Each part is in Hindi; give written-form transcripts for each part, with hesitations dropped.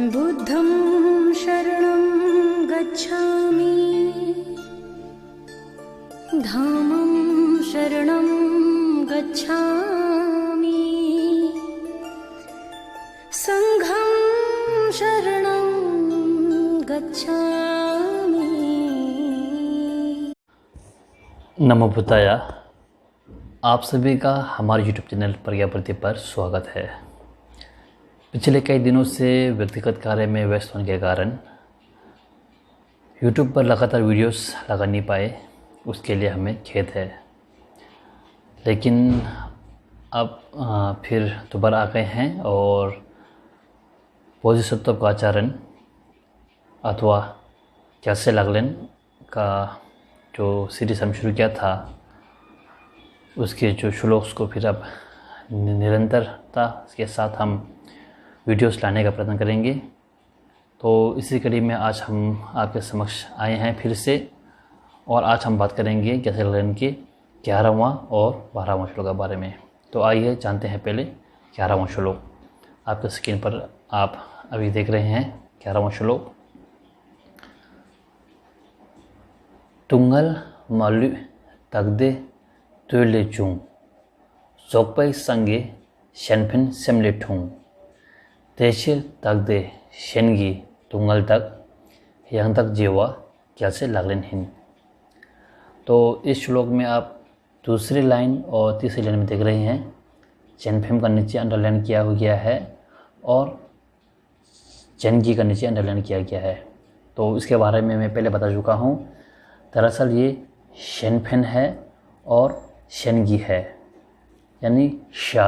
बुद्धं शरणं गच्छामि, धामं शरणं गच्छामि, संघं शरणं गच्छामि। नमो बुद्धाय। आप सभी का हमारे YouTube चैनल प्रज्ञाप्रति पर स्वागत है। पिछले कई दिनों से व्यक्तिगत कार्य में व्यस्त होने के कारण YouTube पर लगातार वीडियोस लगा नहीं पाए, उसके लिए हमें खेद है। लेकिन अब फिर दोबारा आ गए हैं और बोधिसत्व का आचरण अथवा कैसे लागलेन का जो सीरीज़ हम शुरू किया था, उसके जो श्लोक्स को फिर अब निरंतरता के साथ हम वीडियोस लाने का प्रयत्न करेंगे। तो इसी कड़ी में आज हम आपके समक्ष आए हैं फिर से, और आज हम बात करेंगे कैसे लागलेन के 11वां और 12वां श्लोक के बारे में। तो आइए जानते हैं पहले 11वां श्लोक। आपके स्क्रीन पर आप अभी देख रहे हैं 11वां श्लोक। तुंगल मालु तगदे तुले चूं, जोकपै संगे शेनफिन सेमले ठूं, तेशिर तगदे शेनगी तुंगल तक yang तक जेवा कैसे लागलेन हिन। तो इस श्लोक में आप दूसरी लाइन और तीसरी लाइन में देख रहे हैं चेनफिम का नीचे अंडरलाइन किया गया है और चेनगी का नीचे अंडरलाइन किया गया है। तो इसके बारे में मैं पहले बता चुका हूँ। दरअसल ये शेनफिन है और शेनगी है, यानी शा।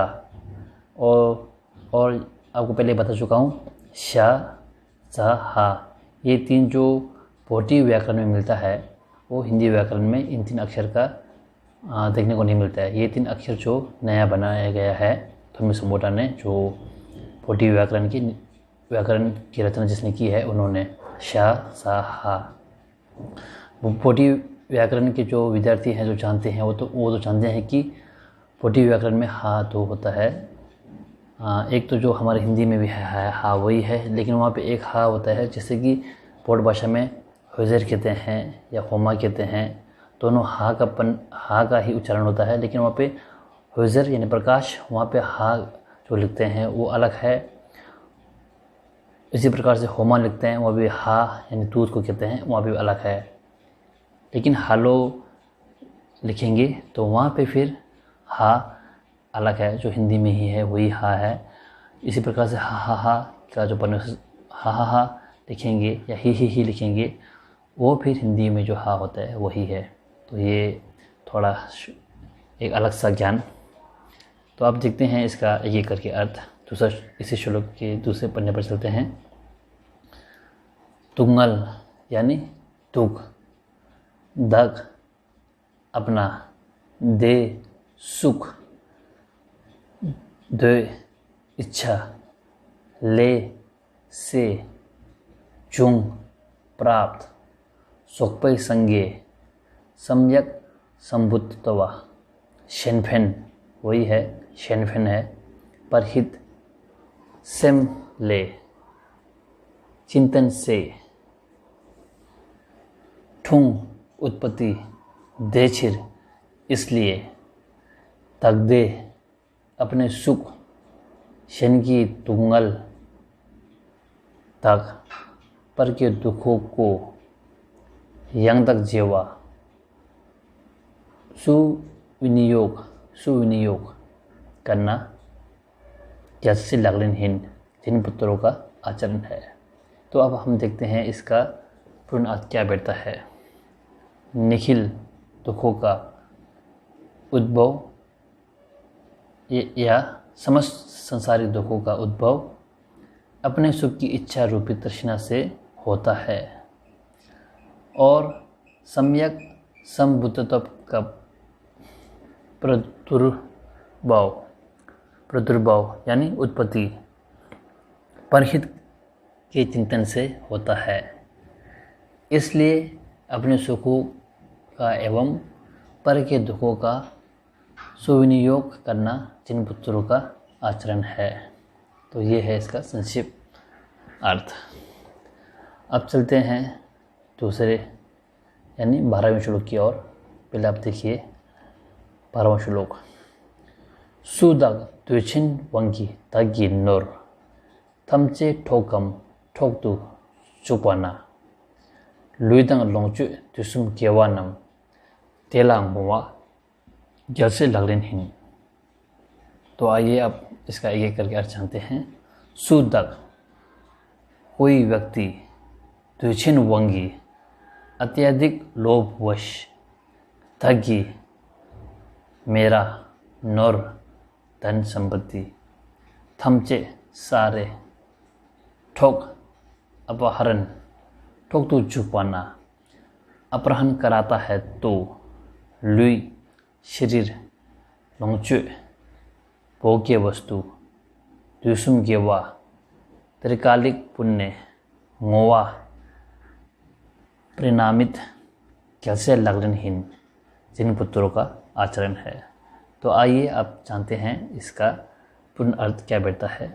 और आपको पहले बता चुका हूँ शा, सा, हा, ये तीन जो पोटी व्याकरण में मिलता है वो हिंदी व्याकरण में इन तीन अक्षर का देखने को नहीं मिलता है। ये तीन अक्षर जो नया बनाया गया है थोमी संबोटा ने, जो पोटी व्याकरण की रचना जिसने की है उन्होंने, शा, सा, हा। पोटी व्याकरण के जो विद्यार्थी हैं जो जानते हैं वो तो जानते हैं कि पोटी व्याकरण में हा तो होता है। एक तो जो हमारे हिंदी में भी है हा वही है, लेकिन वहाँ पे एक हा होता है जैसे कि पोट भाषा में हुजर कहते हैं या होमा कहते हैं। दोनों हा का ही उच्चारण होता है, लेकिन वहाँ पे हुजर यानी प्रकाश, वहाँ पे हा जो लिखते हैं वो अलग है। इसी प्रकार से होमा लिखते हैं, वहाँ भी हा यानी दूध को कहते हैं, वहाँ भी अलग है। लेकिन हालो लिखेंगे तो वहाँ पे फिर हा अलग है, जो हिंदी में ही है वही हा है। इसी प्रकार से हा का जो हा लिखेंगे या ही लिखेंगे वो फिर हिंदी में जो हा होता है वही है। तो ये थोड़ा एक अलग सा ज्ञान। तो आप देखते हैं इसका एक एक करके अर्थ। दूसरा, इसी श्लोक के दूसरे पन्ने पर चलते हैं। तुंगल यानी तुग, दग अपना, दे सुख, दे इच्छा, ले से, चुंग प्राप्त, सोकपै संगे सम्यक संबुद्धवा, शेनफेन वही है, शेनफेन है, परहित सेम ले चिंतन से, ठुंग उत्पत्ति, देचिर इसलिए, तगदे अपने सुख, शेनगी तुंगल तक पर के दुखों को, यंग तक जेवा सुविनियोग करना कैसे लागलेन हिन, जिन पुत्रों का आचरण है। तो अब हम देखते हैं इसका पूर्ण अर्थ क्या बैठता है। निखिल दुखों का उद्भव या समस्त संसारिक दुखों का उद्भव अपने सुख की इच्छा रूपी तृष्णा से होता है, और सम्यक संबुद्धत्व का प्रादुर्भाव यानी उत्पत्ति परहित के चिंतन से होता है। इसलिए अपने सुखों का एवं पर के दुखों का सुविनियोग करना जिन पुत्रों का आचरण है। तो ये है इसका संक्षिप्त अर्थ। अब चलते हैं दूसरे यानी 12वें श्लोक की ओर। पहले आप देखिए 12वां श्लोक। सुदग द्विचिन वंगी तगी नोर थमचे ठोकम ठोकतु चुपाना लुईदंग लोंगचु तुसुम केवानम तेलांग मुआ जैसे लगलिन हिन। तो आइए अब इसका एक एक करके अर्थ जानते हैं। सुदग कोई व्यक्ति, द्विचिन वंगी अत्यधिक लोभवश, तगी मेरा, नौर धन संपत्ति, थमचे सारे, ठोक अपहरण, ठोक तो छुपाना, अपहरण कराता है तो, लुई शरीर, लोंगचु भोग्य वस्तु, द्युसुम गेवा त्रिकालिक पुण्य, मोवा परिणामित कैसे लगनहीन जिन पुत्रों का आचरण है। तो आइए आप जानते हैं इसका पूर्ण अर्थ क्या बैठता है।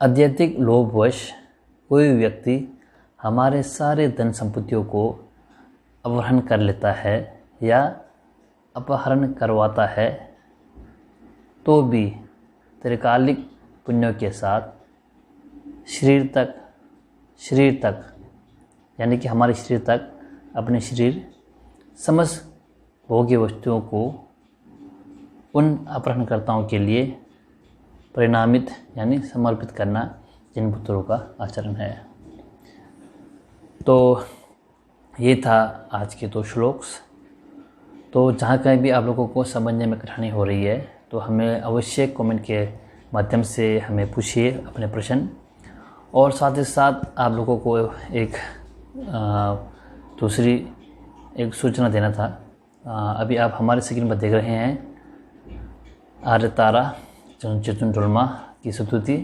अत्यधिक लोभवश कोई व्यक्ति हमारे सारे धन संपत्तियों को अपहरण कर लेता है या अपहरण करवाता है तो भी त्रिकालिक पुण्यों के साथ शरीर तक यानी कि हमारे शरीर तक अपने शरीर समस्त भोग्य वस्तुओं को उन अपहरणकर्ताओं के लिए परिणामित यानी समर्पित करना जिन पुत्रों का आचरण है। तो ये था आज के 2 श्लोक्स। तो जहाँ कहीं भी आप लोगों को समझने में कठिनाई हो रही है तो हमें अवश्य कमेंट के माध्यम से हमें पूछिए अपने प्रश्न। और साथ ही साथ आप लोगों को एक दूसरी एक सूचना देना था। अभी आप हमारे स्क्रीन पर देख रहे हैं आर्य तारा चेतन टोलमा की स्तुति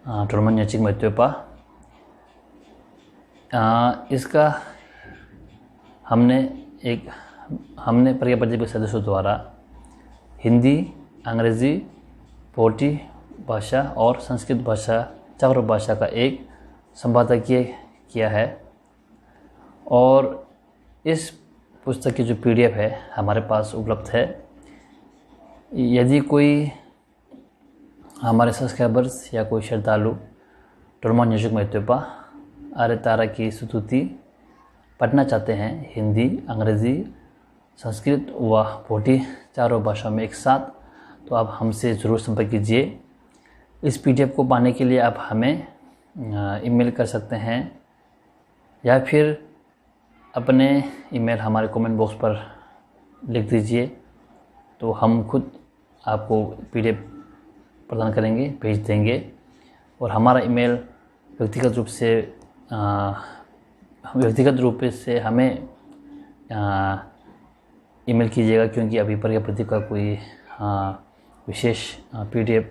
टोलमा न्याचिक मैत्योपा। इसका हमने प्रज्ञा पंजाबी सदस्यों द्वारा हिंदी, अंग्रेज़ी, पोटी भाषा और संस्कृत भाषा 4 भाषा का एक संपादकीय किया है। और इस पुस्तक की जो PDF है हमारे पास उपलब्ध है। यदि कोई हमारे सब्सक्राइबर्स या कोई श्रद्धालु टोलमा न्याचिक मैत्योपा आर्य तारा की स्तुति पढ़ना चाहते हैं हिंदी, अंग्रेज़ी, संस्कृत व पोटी 4 भाषा में एक साथ, तो आप हमसे ज़रूर संपर्क कीजिए। इस PDF को पाने के लिए आप हमें ईमेल कर सकते हैं या फिर अपने ईमेल हमारे कमेंट बॉक्स पर लिख दीजिए, तो हम खुद आपको PDF प्रदान करेंगे, भेज देंगे। और हमारा ईमेल व्यक्तिगत रूप से हमें ईमेल कीजिएगा, क्योंकि अभी प्रज्ञा प्रदीप का कोई विशेष PDF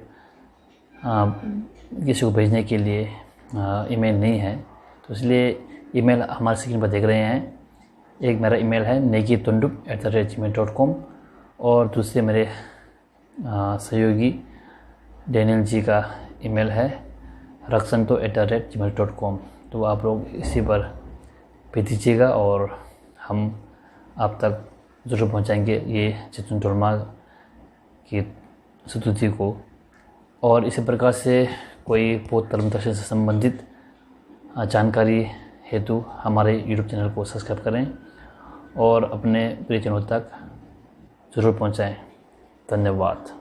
किसी को भेजने के लिए ईमेल नहीं है। तो इसलिए ईमेल हमारे स्क्रीन पर देख रहे हैं। एक मेरा ईमेल है negitundup@gmail.com और दूसरे मेरे सहयोगी डैनियल जी का ईमेल है raksanto@gmail.com। तो आप लोग इसी पर भेज दीजिएगा और हम आप तक ज़रूर पहुंचाएंगे ये चेतन टोलमा की स्तुति को। और इसी प्रकार से कोई बौद्ध धर्म दर्शन से संबंधित जानकारी हेतु हमारे YouTube चैनल को सब्सक्राइब करें और अपने प्रियजनों तक ज़रूर पहुंचाएं। धन्यवाद।